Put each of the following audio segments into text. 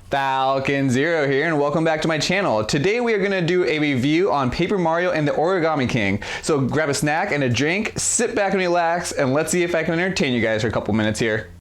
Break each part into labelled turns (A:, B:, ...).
A: Falcon Zero here, and welcome back to my channel. Today we are going to do a review on Paper Mario and the Origami King. So grab a snack and a drink, sit back and relax, and let's see if I can entertain you guys for a couple minutes here.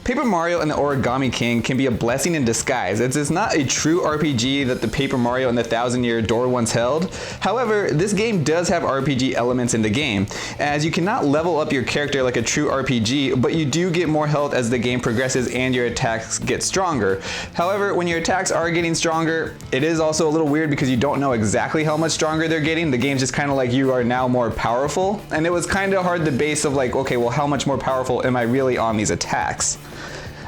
A: Paper Mario and the Origami King can be a blessing in disguise. It's not a true RPG that the Paper Mario and the Thousand-Year Door once held. However, this game does have RPG elements in the game, as you cannot level up your character like a true RPG, but you do get more health as the game progresses and your attacks get stronger. However, when your attacks are getting stronger, it is also a little weird because you don't know exactly how much stronger they're getting. The game's just kind of like you are now more powerful, and it was kind of hard to base of like, okay, well, how much more powerful am I really on these attacks?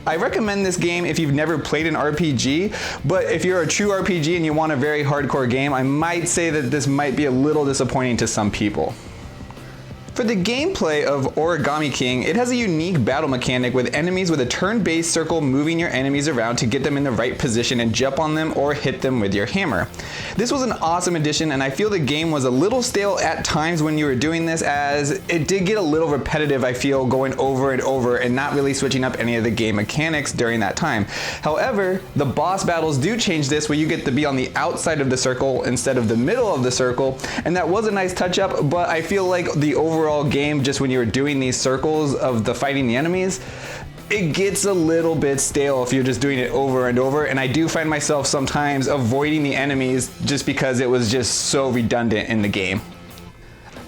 A: I recommend this game if you've never played an RPG, but if you're a true RPG and you want a very hardcore game, I might say that this might be a little disappointing to some people. For the gameplay of Origami King, it has a unique battle mechanic with enemies with a turn-based circle moving your enemies around to get them in the right position and jump on them or hit them with your hammer. This was an awesome addition, and I feel the game was a little stale at times when you were doing this, as it did get a little repetitive, I feel, going over and over and not really switching up any of the game mechanics during that time. However, the boss battles do change this, where you get to be on the outside of the circle instead of the middle of the circle, and that was a nice touch up, but I feel like the overall game, just when you were doing these circles of the fighting the enemies, it gets a little bit stale if you're just doing it over and over, and I do find myself sometimes avoiding the enemies just because it was just so redundant in the game.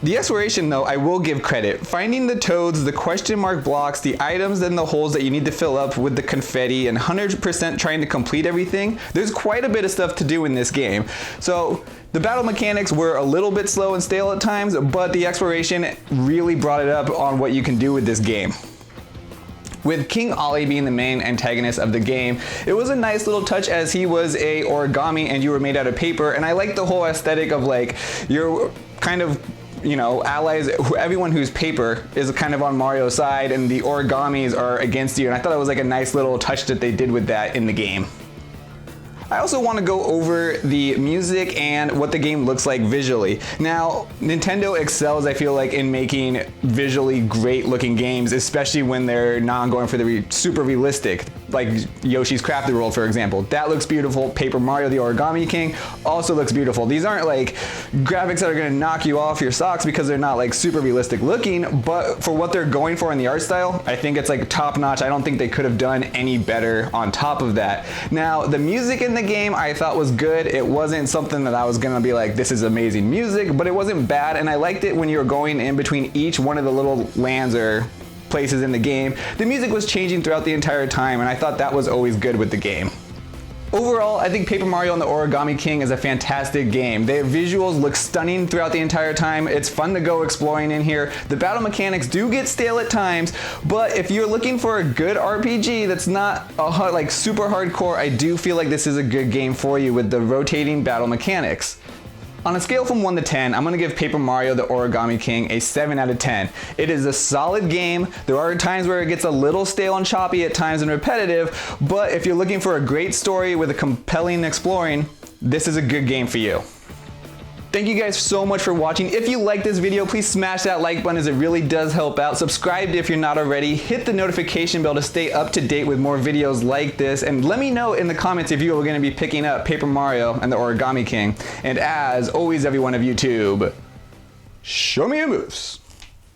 A: The exploration, though, I will give credit. Finding the toads, the question mark blocks, the items and the holes that you need to fill up with the confetti, and 100% trying to complete everything, there's quite a bit of stuff to do in this game. So the battle mechanics were a little bit slow and stale at times, but the exploration really brought it up on what you can do with this game. With King Ollie being the main antagonist of the game, it was a nice little touch as he was a origami and you were made out of paper, and I like the whole aesthetic of like you're kind of, you know, allies, everyone who's paper is kind of on Mario's side and the origamis are against you, and I thought it was like a nice little touch that they did with that in the game. I also want to go over the music and what the game looks like visually. Now, Nintendo excels, I feel like, in making visually great looking games, especially when they're not going for the super realistic, like Yoshi's Crafted World, for example. That looks beautiful. Paper Mario, the Origami King, also looks beautiful. These aren't like graphics that are going to knock you off your socks because they're not like super realistic looking, but for what they're going for in the art style, I think it's like top notch. I don't think they could have done any better on top of that. Now, the music in the game I thought was good. It wasn't something that I was gonna be like, this is amazing music, but it wasn't bad, and I liked it when you were going in between each one of the little lands or places in the game. The music was changing throughout the entire time, and I thought that was always good with the game. Overall, I think Paper Mario and the Origami King is a fantastic game. The visuals look stunning throughout the entire time. It's fun to go exploring in here. The battle mechanics do get stale at times, but if you're looking for a good RPG that's not like super hardcore, I do feel like this is a good game for you with the rotating battle mechanics. On a scale from 1 to 10, I'm going to give Paper Mario the Origami King a 7 out of 10. It is a solid game. There are times where it gets a little stale and choppy at times and repetitive, but if you're looking for a great story with a compelling exploring, this is a good game for you. Thank you guys so much for watching. If you like this video, please smash that like button as it really does help out. Subscribe if you're not already. Hit the notification bell to stay up to date with more videos like this. And let me know in the comments if you are going to be picking up Paper Mario and the Origami King. And as always, everyone of YouTube, show me your moves.